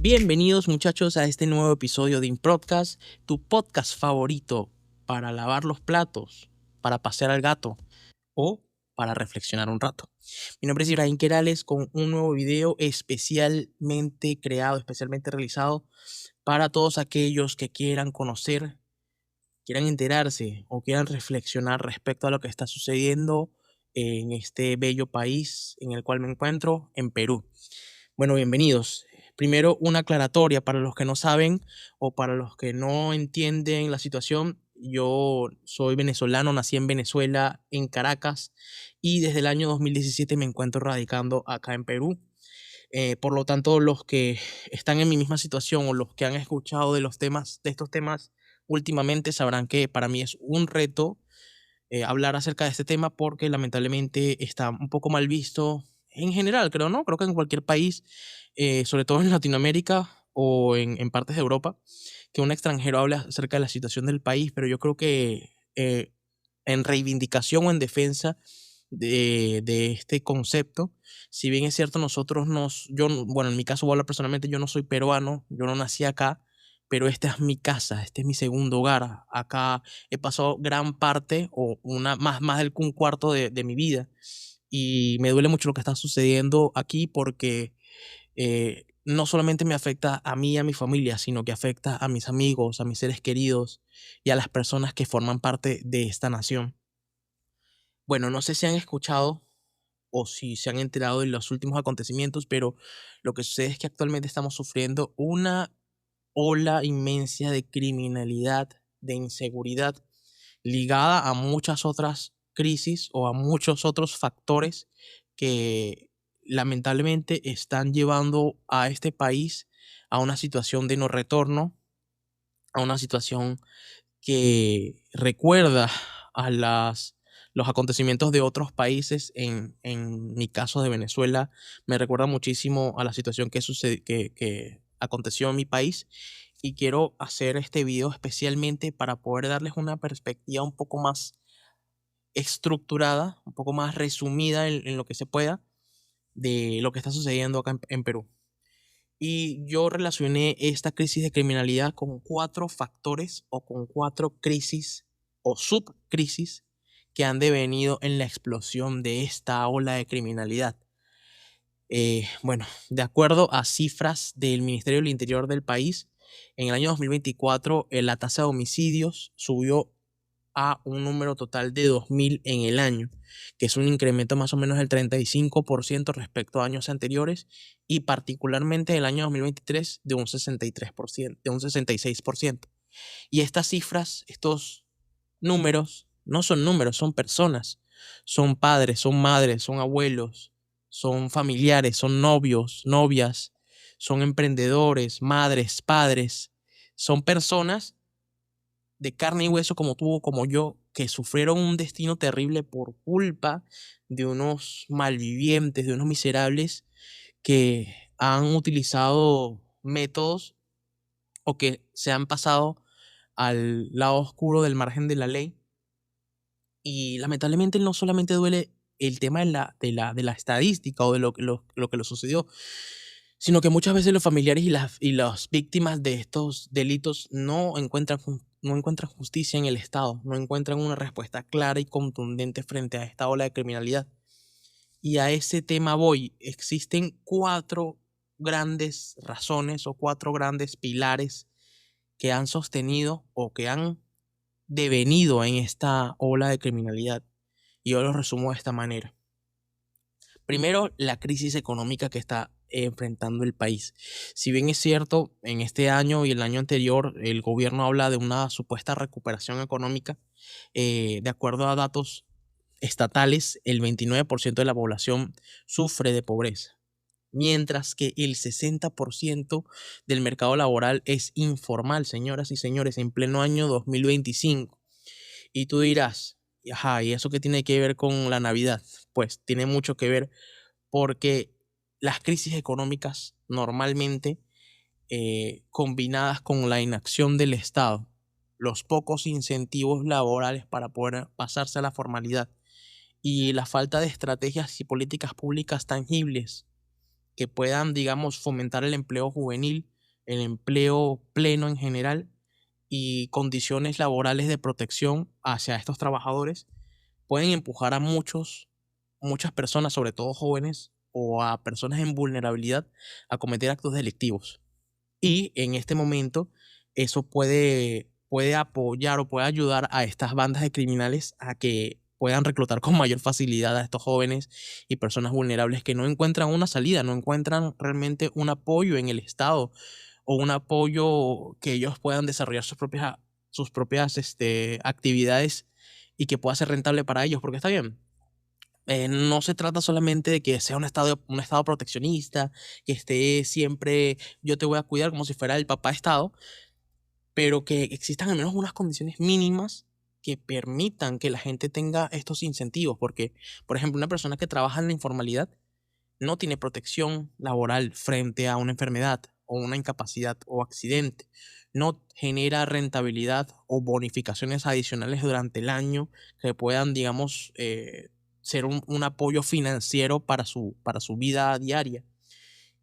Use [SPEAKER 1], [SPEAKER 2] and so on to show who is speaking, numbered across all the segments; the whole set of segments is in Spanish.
[SPEAKER 1] Bienvenidos muchachos a este nuevo episodio de Improdcast, tu podcast favorito para lavar los platos, para pasear al gato o para reflexionar un rato. Mi nombre es Ibrahim Querales con un nuevo video especialmente creado, especialmente realizado para todos aquellos que quieran conocer, quieran enterarse o quieran reflexionar respecto a lo que está sucediendo en este bello país en el cual me encuentro, en Perú. Bueno, bienvenidos. Primero, una aclaratoria para los que no saben o para los que no entienden la situación. Yo soy venezolano, nací en Venezuela, en Caracas, y desde el año 2017 me encuentro radicando acá en Perú. Por lo tanto, los que están en mi misma situación o los que han escuchado de estos temas últimamente sabrán que para mí es un reto hablar acerca de este tema porque lamentablemente está un poco mal visto en general, creo, ¿no? Creo que en cualquier país, sobre todo en Latinoamérica o en partes de Europa, que un extranjero hable acerca de la situación del país, pero yo creo que en reivindicación o en defensa de este concepto, si bien es cierto, bueno, en mi caso voy a hablar personalmente, yo no soy peruano, yo no nací acá, pero esta es mi casa, este es mi segundo hogar. Acá he pasado gran parte o más del un cuarto de mi vida y me duele mucho lo que está sucediendo aquí porque no solamente me afecta a mí y a mi familia, sino que afecta a mis amigos, a mis seres queridos y a las personas que forman parte de esta nación. Bueno, no sé si han escuchado o si se han enterado de los últimos acontecimientos, pero lo que sucede es que actualmente estamos sufriendo una ola inmensa de criminalidad, de inseguridad, ligada a muchas otras crisis o a muchos otros factores que lamentablemente están llevando a este país a una situación de no retorno, a una situación que recuerda a los acontecimientos de otros países. En mi caso de Venezuela, me recuerda muchísimo a la situación que aconteció en mi país. Y quiero hacer este video especialmente para poder darles una perspectiva un poco más estructurada, un poco más resumida en lo que se pueda de lo que está sucediendo acá en Perú. Y yo relacioné esta crisis de criminalidad con cuatro factores o con cuatro crisis o subcrisis que han devenido en la explosión de esta ola de criminalidad. Bueno, de acuerdo a cifras del Ministerio del Interior del país, en el año 2024 la tasa de homicidios subió a un número total de 2.000 en el año, que es un incremento más o menos del 35% respecto a años anteriores y particularmente el año 2023 de un 63%, de un 66%. Y estas cifras, estos números, no son números, son personas, son padres, son madres, son abuelos, son familiares, son novios, novias, son emprendedores, madres, padres, son personas de carne y hueso como tú o como yo, que sufrieron un destino terrible por culpa de unos malvivientes, de unos miserables que han utilizado métodos o que se han pasado al lado oscuro del margen de la ley. Y lamentablemente no solamente duele el tema de la estadística o de lo que lo sucedió, sino que muchas veces los familiares y las víctimas de estos delitos no encuentran justicia en el Estado, no encuentran una respuesta clara y contundente frente a esta ola de criminalidad. Y a ese tema voy. Existen cuatro grandes razones o cuatro grandes pilares que han sostenido o que han devenido en esta ola de criminalidad. Y yo lo resumo de esta manera. Primero, la crisis económica que está enfrentando el país. Si bien es cierto, en este año y el año anterior el gobierno habla de una supuesta recuperación económica, de acuerdo a datos estatales, el 29% de la población sufre de pobreza, mientras que el 60% del mercado laboral es informal, señoras y señores, en pleno año 2025. Y tú dirás, ajá, ¿y eso qué tiene que ver con la Navidad? Pues tiene mucho que ver porque las crisis económicas normalmente, combinadas con la inacción del Estado, los pocos incentivos laborales para poder pasarse a la formalidad y la falta de estrategias y políticas públicas tangibles que puedan, digamos, fomentar el empleo juvenil, el empleo pleno en general y condiciones laborales de protección hacia estos trabajadores pueden empujar a muchas personas, sobre todo jóvenes o a personas en vulnerabilidad, a cometer actos delictivos. Y en este momento eso puede apoyar o puede ayudar a estas bandas de criminales a que puedan reclutar con mayor facilidad a estos jóvenes y personas vulnerables que no encuentran una salida, no encuentran realmente un apoyo en el Estado o un apoyo que ellos puedan desarrollar sus propias actividades y que pueda ser rentable para ellos, porque está bien. No se trata solamente de que sea un estado proteccionista, que esté siempre yo te voy a cuidar como si fuera el papá Estado, pero que existan al menos unas condiciones mínimas que permitan que la gente tenga estos incentivos, porque, por ejemplo, una persona que trabaja en la informalidad no tiene protección laboral frente a una enfermedad o una incapacidad o accidente, no genera rentabilidad o bonificaciones adicionales durante el año que puedan, digamos, ser un apoyo financiero para su vida diaria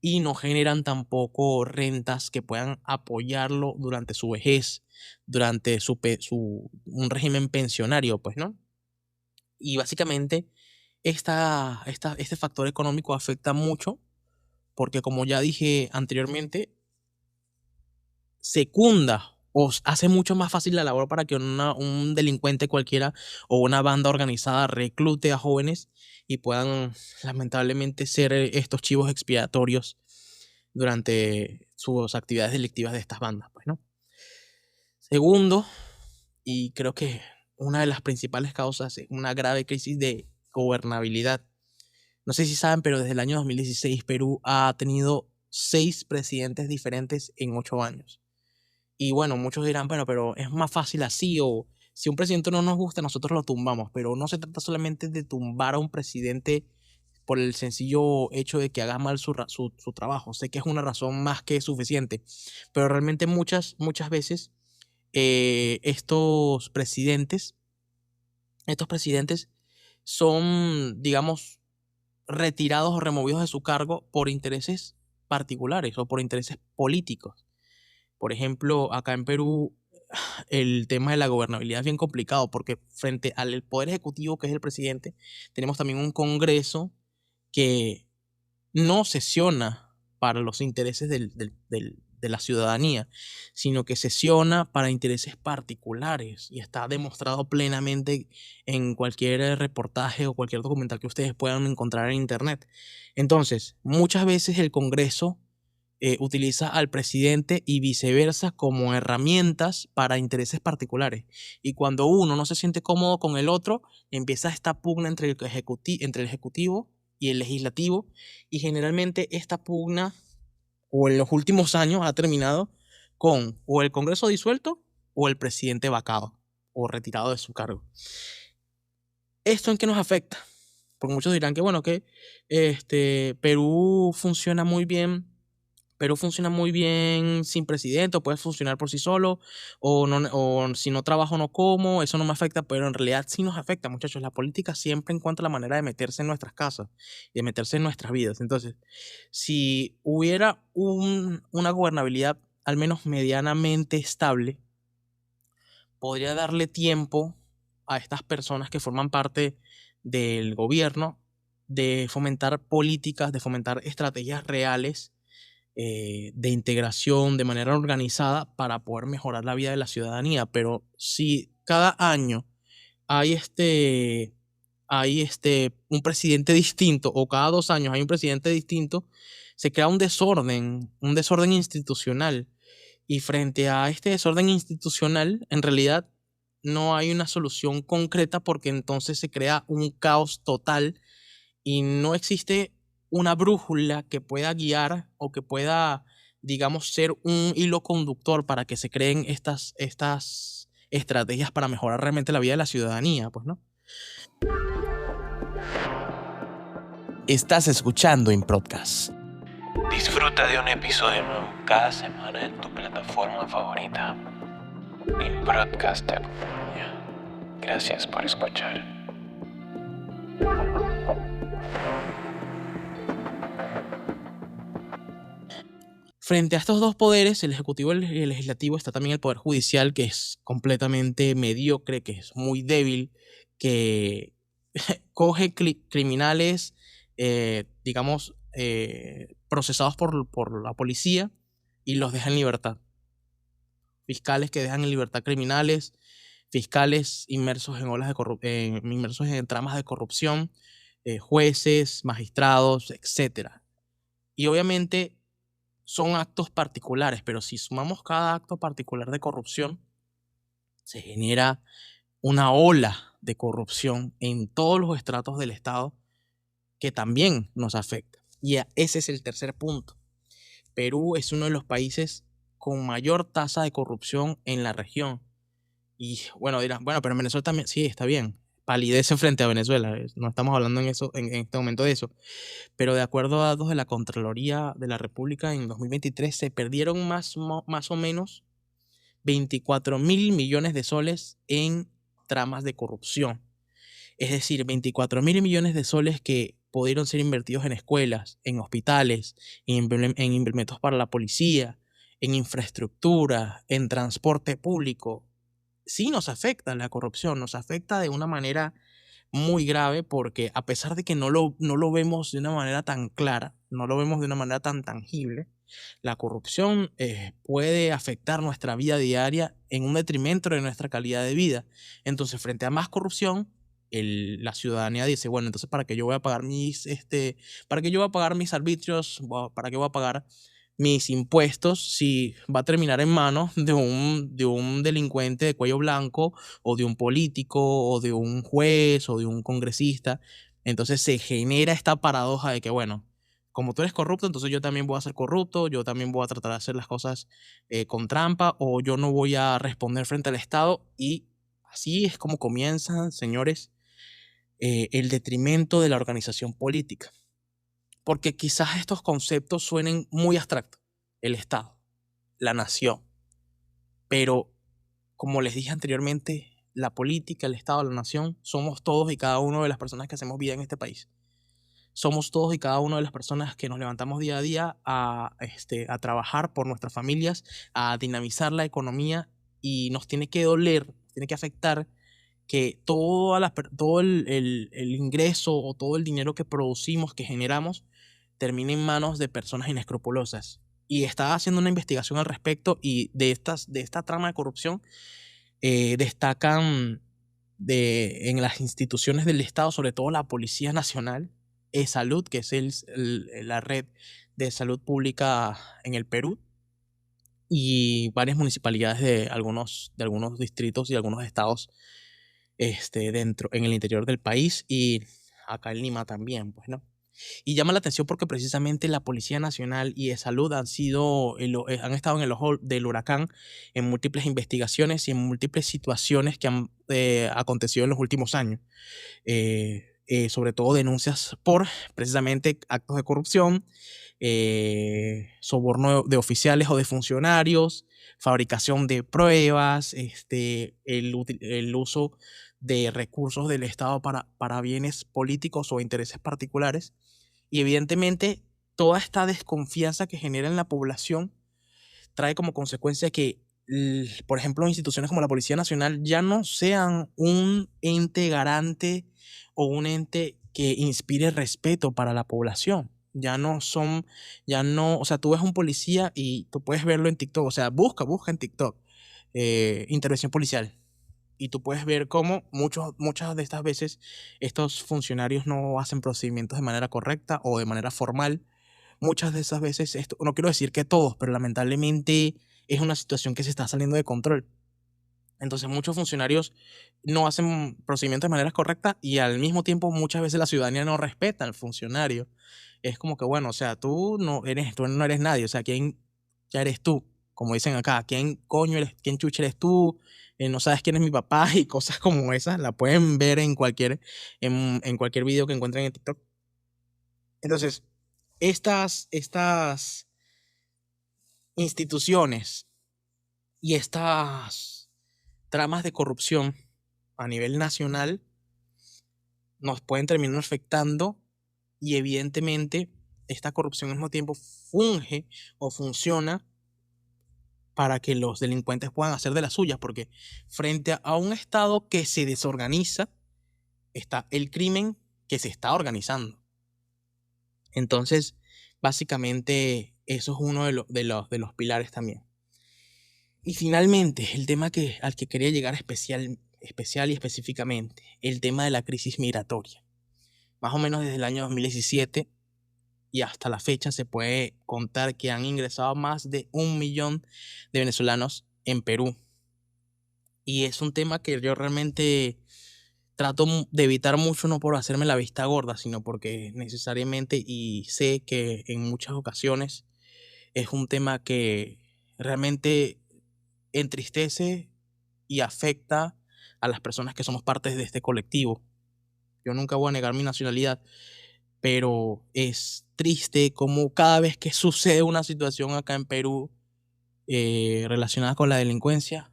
[SPEAKER 1] y no generan tampoco rentas que puedan apoyarlo durante su vejez, durante un régimen pensionario, pues, ¿no? Y básicamente este factor económico afecta mucho porque, como ya dije anteriormente, secunda hace mucho más fácil la labor para que un delincuente cualquiera o una banda organizada reclute a jóvenes y puedan lamentablemente ser estos chivos expiatorios durante sus actividades delictivas de estas bandas, pues, ¿no? Segundo, y creo que una de las principales causas es una grave crisis de gobernabilidad. No sé si saben, pero desde el año 2016 Perú ha tenido 6 presidentes diferentes en 8 años. Y bueno, muchos dirán, bueno, pero es más fácil así, o si un presidente no nos gusta, nosotros lo tumbamos, pero no se trata solamente de tumbar a un presidente por el sencillo hecho de que haga mal su trabajo. Sé que es una razón más que suficiente, pero realmente muchas veces estos presidentes son, digamos, retirados o removidos de su cargo por intereses particulares o por intereses políticos. Por ejemplo, acá en Perú el tema de la gobernabilidad es bien complicado porque frente al poder ejecutivo, que es el presidente, tenemos también un Congreso que no sesiona para los intereses de la ciudadanía, sino que sesiona para intereses particulares y está demostrado plenamente en cualquier reportaje o cualquier documental que ustedes puedan encontrar en internet. Entonces, muchas veces el Congreso utiliza al presidente y viceversa como herramientas para intereses particulares. Y cuando uno no se siente cómodo con el otro, empieza esta pugna entre el ejecutivo y el legislativo. Y generalmente esta pugna, o en los últimos años, ha terminado con o el Congreso disuelto o el presidente vacado o retirado de su cargo. ¿Esto en qué nos afecta? Porque muchos dirán que, bueno, que Perú funciona muy bien. Perú funciona muy bien sin presidente, o puede funcionar por sí solo, o si no trabajo no como, eso no me afecta, pero en realidad sí nos afecta, muchachos. La política siempre encuentra la manera de meterse en nuestras casas y de meterse en nuestras vidas. Entonces, si hubiera una gobernabilidad al menos medianamente estable, podría darle tiempo a estas personas que forman parte del gobierno de fomentar políticas, de fomentar estrategias reales de integración de manera organizada para poder mejorar la vida de la ciudadanía. Pero si cada año hay un presidente distinto, o cada 2 años hay un presidente distinto, se crea un desorden institucional. Y frente a este desorden institucional, en realidad no hay una solución concreta, porque entonces se crea un caos total y no existe una brújula que pueda guiar o que pueda, digamos, ser un hilo conductor para que se creen estas estrategias para mejorar realmente la vida de la ciudadanía, pues, ¿no? Estás escuchando Improdcast.
[SPEAKER 2] Disfruta de un episodio nuevo cada semana en tu plataforma favorita. Improdcaster. Gracias por escuchar.
[SPEAKER 1] frente a estos dos poderes, el ejecutivo y el legislativo, está también el poder judicial, que es completamente mediocre, que es muy débil, que coge criminales, digamos, procesados por la policía y los deja en libertad. Fiscales que dejan en libertad criminales, fiscales inmersos en olas de inmersos en tramas de corrupción, jueces, magistrados, etcétera. Y obviamente son actos particulares, pero si sumamos cada acto particular de corrupción, se genera una ola de corrupción en todos los estratos del Estado que también nos afecta. Y ese es el tercer punto. Perú es uno de los países con mayor tasa de corrupción en la región. Y bueno, dirán, bueno, pero en Venezuela también, sí, está bien. Palidece frente a Venezuela. No estamos hablando en este momento de eso. Pero de acuerdo a datos de la Contraloría de la República, en 2023 se perdieron más o menos 24.000 millones de soles en tramas de corrupción. Es decir, 24.000 millones de soles que pudieron ser invertidos en escuelas, en hospitales, en implementos para la policía, en infraestructura, en transporte público. Sí nos afecta la corrupción, nos afecta de una manera muy grave porque a pesar de que no lo vemos de una manera tan clara, no lo vemos de una manera tan tangible, la corrupción puede afectar nuestra vida diaria en un detrimento de nuestra calidad de vida. Entonces, frente a más corrupción, la ciudadanía dice, bueno, entonces ¿para qué yo voy a pagar para qué yo voy a pagar mis arbitrios? ¿Para qué voy a pagar mis impuestos si va a terminar en manos de un delincuente de cuello blanco o de un político o de un juez o de un congresista? Entonces se genera esta paradoja de que, bueno, como tú eres corrupto, entonces yo también voy a ser corrupto, yo también voy a tratar de hacer las cosas con trampa, o yo no voy a responder frente al Estado. Y así es como comienza, señores, el detrimento de la organización política. Porque quizás estos conceptos suenen muy abstractos. El Estado, la nación. Pero, como les dije anteriormente, la política, el Estado, la nación, somos todos y cada uno de las personas que hacemos vida en este país. Somos todos y cada una de las personas que nos levantamos día a día a trabajar por nuestras familias, a dinamizar la economía, y nos tiene que doler, tiene que afectar que todo el ingreso o todo el dinero que producimos, que generamos, termine en manos de personas inescrupulosas. Y estaba haciendo una investigación al respecto, y de esta trama de corrupción destacan en las instituciones del Estado, sobre todo la Policía Nacional, Salud, que es la red de salud pública en el Perú, y varias municipalidades de algunos distritos y algunos estados en el interior del país, y acá en Lima también, pues, ¿no? Y llama la atención porque precisamente la Policía Nacional y de Salud han estado en el ojo del huracán en múltiples investigaciones y en múltiples situaciones que han acontecido en los últimos años. Sobre todo denuncias por precisamente actos de corrupción, soborno de oficiales o de funcionarios, fabricación de pruebas, el uso de recursos del Estado para bienes políticos o intereses particulares. Y evidentemente toda esta desconfianza que genera en la población trae como consecuencia que, por ejemplo, instituciones como la Policía Nacional ya no sean un ente garante o un ente que inspire respeto para la población. O sea, tú ves un policía y tú puedes verlo en TikTok, o sea, busca en TikTok intervención policial. Y tú puedes ver cómo muchas de estas veces estos funcionarios no hacen procedimientos de manera correcta o de manera formal. Muchas de esas veces, no quiero decir que todos, pero lamentablemente es una situación que se está saliendo de control. Entonces muchos funcionarios no hacen procedimientos de manera correcta, y al mismo tiempo muchas veces la ciudadanía no respeta al funcionario. Es como que, bueno, o sea, tú no eres nadie, o sea, ¿quién ya eres tú? Como dicen acá, ¿quién coño eres, quién chucha eres tú? No sabes quién es mi papá, y cosas como esas la pueden ver en cualquier video que encuentren en TikTok. Entonces, estas instituciones y estas tramas de corrupción a nivel nacional nos pueden terminar afectando, y evidentemente esta corrupción al mismo tiempo funge o funciona para que los delincuentes puedan hacer de las suyas, porque frente a un Estado que se desorganiza, está el crimen que se está organizando. Entonces, básicamente, eso es uno de los pilares también. Y finalmente, el tema al que quería llegar especial y específicamente, el tema de la crisis migratoria. Más o menos desde el año 2017 y hasta la fecha se puede contar que han ingresado más de 1 millón de venezolanos en Perú. Y es un tema que yo realmente trato de evitar mucho, no por hacerme la vista gorda, sino porque necesariamente, y sé que en muchas ocasiones es un tema que realmente entristece y afecta a las personas que somos parte de este colectivo. Yo nunca voy a negar mi nacionalidad, pero es triste como cada vez que sucede una situación acá en Perú relacionada con la delincuencia,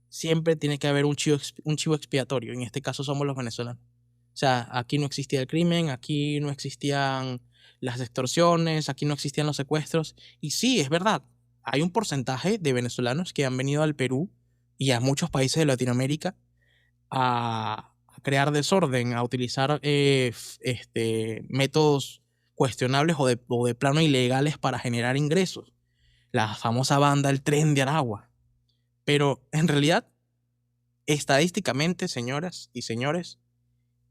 [SPEAKER 1] siempre tiene que haber un chivo expiatorio. En este caso somos los venezolanos. O sea, aquí no existía el crimen, aquí no existían las extorsiones, aquí no existían los secuestros. Y sí, es verdad, hay un porcentaje de venezolanos que han venido al Perú y a muchos países de Latinoamérica a crear desorden, a utilizar métodos cuestionables o de plano ilegales para generar ingresos. La famosa banda El Tren de Aragua. Pero en realidad, estadísticamente, señoras y señores,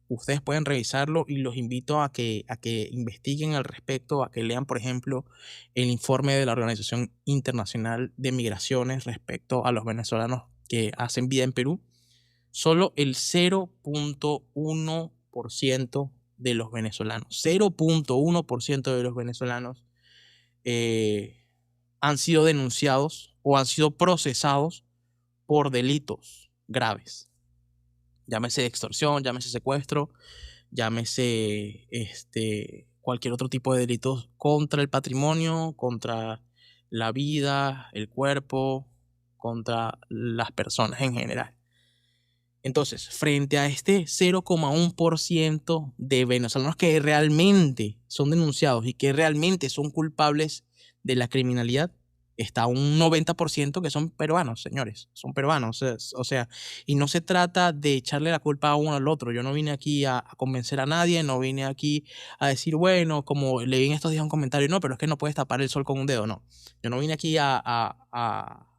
[SPEAKER 1] ustedes pueden revisarlo y los invito a que investiguen al respecto, a que lean, por ejemplo, el informe de la Organización Internacional de Migraciones respecto a los venezolanos que hacen vida en Perú. Solo el 0.1% de los venezolanos, 0.1% de los venezolanos han sido denunciados o han sido procesados por delitos graves. Llámese extorsión, llámese secuestro, llámese cualquier otro tipo de delitos contra el patrimonio, contra la vida, el cuerpo, contra las personas en general. Entonces, frente a este 0,1% de venezolanos que realmente son denunciados y que realmente son culpables de la criminalidad, está un 90% que son peruanos, señores, son peruanos. O sea, y no se trata de echarle la culpa a uno al otro. Yo no vine aquí a convencer a nadie, no vine aquí a decir, bueno, como leí en estos días un comentario, no, pero es que no puedes tapar el sol con un dedo, no. Yo no vine aquí a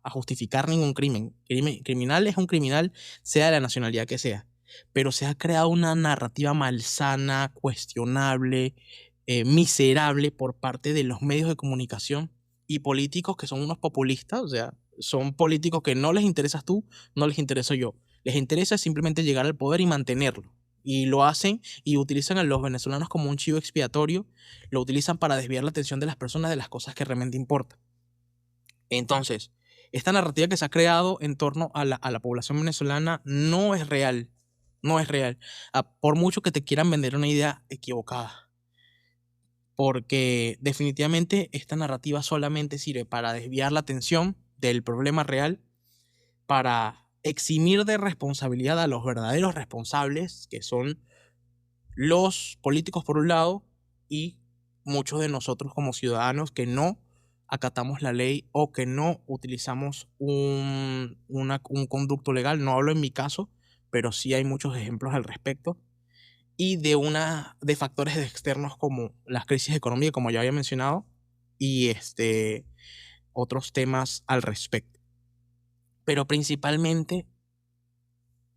[SPEAKER 1] justificar ningún crimen. Criminal es un criminal, sea de la nacionalidad que sea. Pero se ha creado una narrativa malsana, cuestionable, miserable por parte de los medios de comunicación y políticos que son unos populistas. O sea, son políticos que no les interesas tú, no les intereso yo. Les interesa simplemente llegar al poder y mantenerlo. Y lo hacen y utilizan a los venezolanos como un chivo expiatorio, lo utilizan para desviar la atención de las personas de las cosas que realmente importan. Entonces, esta narrativa que se ha creado en torno a la población venezolana no es real, no es real, por mucho que te quieran vender una idea equivocada, porque definitivamente esta narrativa solamente sirve para desviar la atención del problema real, para eximir de responsabilidad a los verdaderos responsables, que son los políticos por un lado y muchos de nosotros como ciudadanos que no acatamos la ley o que no utilizamos un conducto legal. No hablo en mi caso, pero sí hay muchos ejemplos al respecto. Y de factores externos como las crisis económicas, como ya había mencionado, y otros temas al respecto. Pero principalmente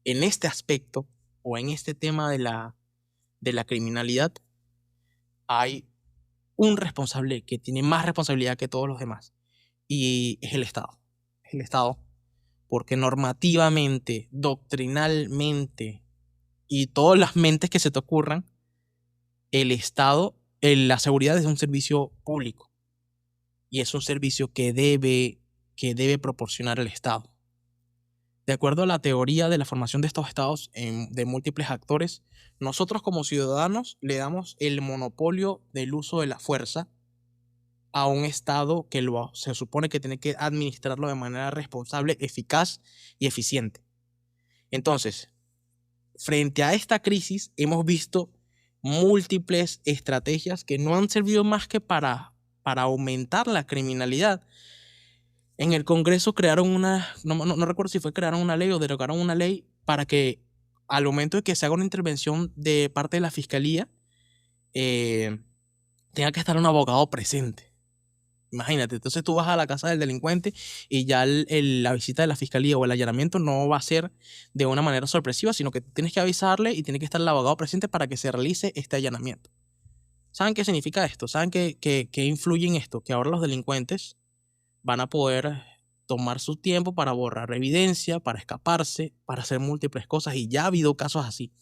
[SPEAKER 1] en este aspecto o en este tema de la criminalidad hay un responsable que tiene más responsabilidad que todos los demás, y es el Estado. Es el Estado porque normativamente, doctrinalmente y todas las mentes que se te ocurran, el Estado, la seguridad es un servicio público y es un servicio que debe proporcionar el Estado. De acuerdo a la teoría de la formación de estos estados de múltiples actores, nosotros como ciudadanos le damos el monopolio del uso de la fuerza a un Estado que se supone que tiene que administrarlo de manera responsable, eficaz y eficiente. Entonces, frente a esta crisis, hemos visto múltiples estrategias que no han servido más que para aumentar la criminalidad. En el Congreso crearon no recuerdo si crearon una ley o derogaron una ley para que al momento de que se haga una intervención de parte de la fiscalía, tenga que estar un abogado presente. Imagínate, entonces tú vas a la casa del delincuente y ya la visita de la fiscalía o el allanamiento no va a ser de una manera sorpresiva, sino que tienes que avisarle y tiene que estar el abogado presente para que se realice este allanamiento. ¿Saben qué significa esto? ¿Saben qué influye en esto? Que ahora los delincuentes van a poder tomar su tiempo para borrar evidencia, para escaparse, para hacer múltiples cosas, y ya ha habido casos así.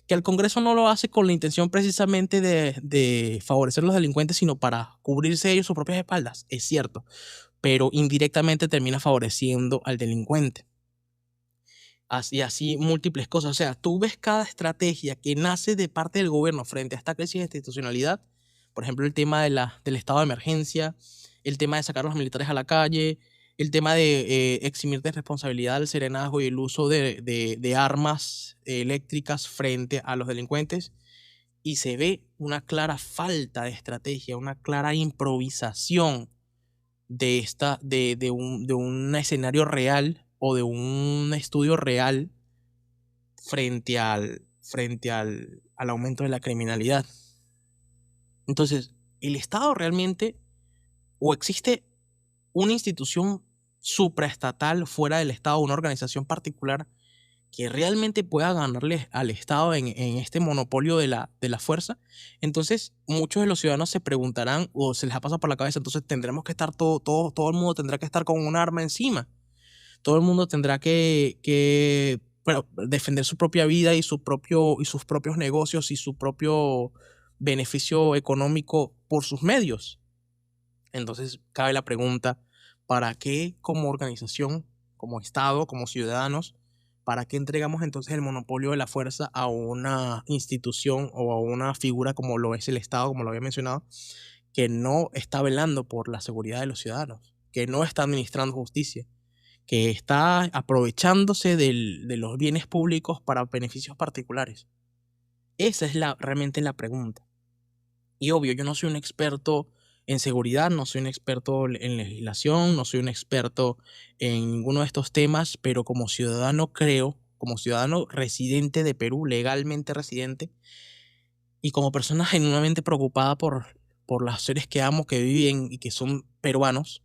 [SPEAKER 1] Que el Congreso no lo hace con la intención precisamente de favorecer a los delincuentes, sino para cubrirse ellos sus propias espaldas, es cierto, pero indirectamente termina favoreciendo al delincuente. Así múltiples cosas. O sea, tú ves cada estrategia que nace de parte del gobierno frente a esta crisis de institucionalidad. Por ejemplo, el tema del estado de emergencia, el tema de sacar a los militares a la calle, el tema de eximir de responsabilidad el serenazgo y el uso de armas eléctricas frente a los delincuentes. Y se ve una clara falta de estrategia, una clara improvisación de un escenario real o de un estudio real al aumento de la criminalidad. Entonces, el Estado realmente, o existe una institución supraestatal fuera del Estado, una organización particular que realmente pueda ganarle al Estado en este monopolio de la fuerza. Entonces muchos de los ciudadanos se preguntarán o se les ha pasado por la cabeza, entonces tendremos que estar todo el mundo tendrá que estar con un arma encima. Todo el mundo tendrá que defender su propia vida y sus propios negocios y su propio beneficio económico por sus medios. Entonces cabe la pregunta, ¿para qué como organización, como Estado, como ciudadanos, para qué entregamos entonces el monopolio de la fuerza a una institución o a una figura como lo es el Estado, como lo había mencionado, que no está velando por la seguridad de los ciudadanos, que no está administrando justicia, que está aprovechándose de los bienes públicos para beneficios particulares? Esa es realmente la pregunta. Y obvio, yo no soy un experto en seguridad, no soy un experto en legislación, no soy un experto en ninguno de estos temas, pero como ciudadano creo, como ciudadano residente de Perú, legalmente residente, y como persona genuinamente preocupada por los seres que amo, que viven y que son peruanos,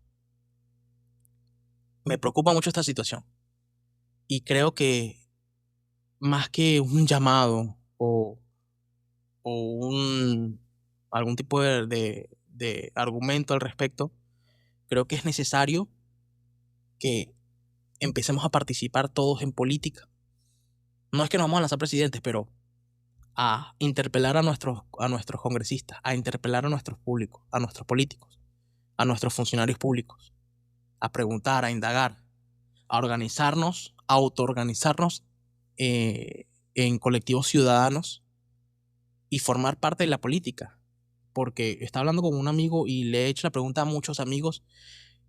[SPEAKER 1] me preocupa mucho esta situación. Y creo que más que un llamado o algún tipo de argumento al respecto, creo que es necesario que empecemos a participar todos en política. No es que nos vamos a lanzar presidentes, pero a interpelar a nuestros congresistas, a interpelar a nuestros públicos, a nuestros políticos, a nuestros funcionarios públicos, a preguntar, a indagar, a organizarnos, a autoorganizarnos en colectivos ciudadanos y formar parte de la política. Porque estaba hablando con un amigo y le he hecho la pregunta a muchos amigos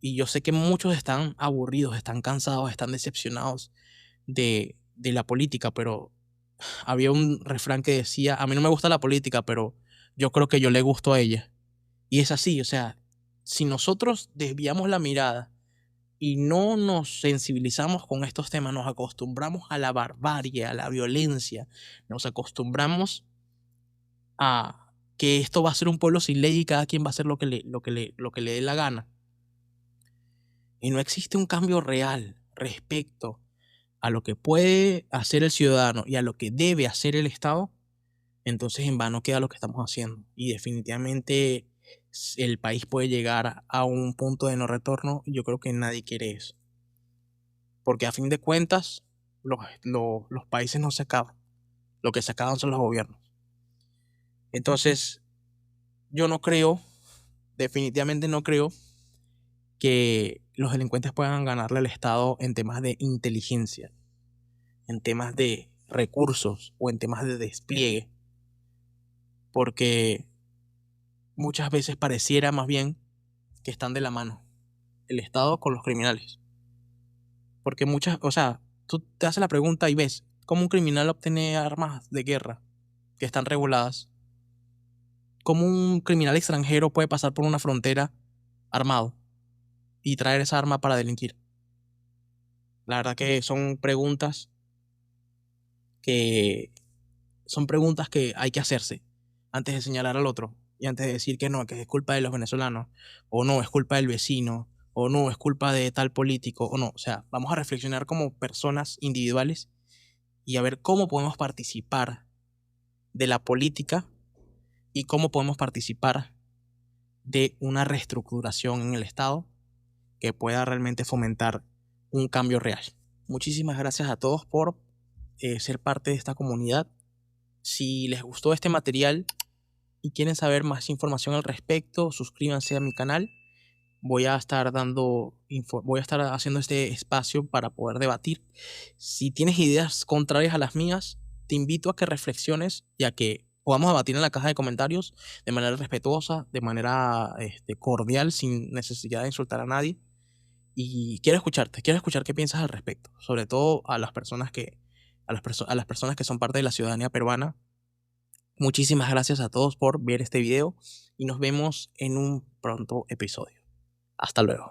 [SPEAKER 1] y yo sé que muchos están aburridos, están cansados, están decepcionados de la política, pero había un refrán que decía, a mí no me gusta la política, pero yo creo que yo le gusto a ella. Y es así, o sea, si nosotros desviamos la mirada y no nos sensibilizamos con estos temas, nos acostumbramos a la barbarie, a la violencia, nos acostumbramos a que esto va a ser un pueblo sin ley y cada quien va a hacer lo que le dé la gana. Y no existe un cambio real respecto a lo que puede hacer el ciudadano y a lo que debe hacer el Estado, entonces en vano queda lo que estamos haciendo. Y definitivamente el país puede llegar a un punto de no retorno y yo creo que nadie quiere eso. Porque a fin de cuentas, los países no se acaban. Lo que se acaban son los gobiernos. Entonces, yo no creo, definitivamente no creo, que los delincuentes puedan ganarle al Estado en temas de inteligencia, en temas de recursos o en temas de despliegue, porque muchas veces pareciera más bien que están de la mano el Estado con los criminales. Porque o sea, tú te haces la pregunta y ves cómo un criminal obtiene armas de guerra, que están reguladas, ¿cómo un criminal extranjero puede pasar por una frontera armado y traer esa arma para delinquir? La verdad que que son preguntas que hay que hacerse antes de señalar al otro y antes de decir que no, que es culpa de los venezolanos, o no, es culpa del vecino, o no, es culpa de tal político, o no. O sea, vamos a reflexionar como personas individuales y a ver cómo podemos participar de la política y cómo podemos participar de una reestructuración en el Estado que pueda realmente fomentar un cambio real. Muchísimas gracias a todos por ser parte de esta comunidad. Si les gustó este material y quieren saber más información al respecto, suscríbanse a mi canal. Voy a estar haciendo este espacio para poder debatir. Si tienes ideas contrarias a las mías, te invito a que reflexiones y a que podamos debatir en la caja de comentarios de manera respetuosa, de manera cordial, sin necesidad de insultar a nadie. Y quiero escuchar qué piensas al respecto, sobre todo a las personas a las personas que son parte de la ciudadanía peruana. Muchísimas gracias a todos por ver este video y nos vemos en un pronto episodio. Hasta luego.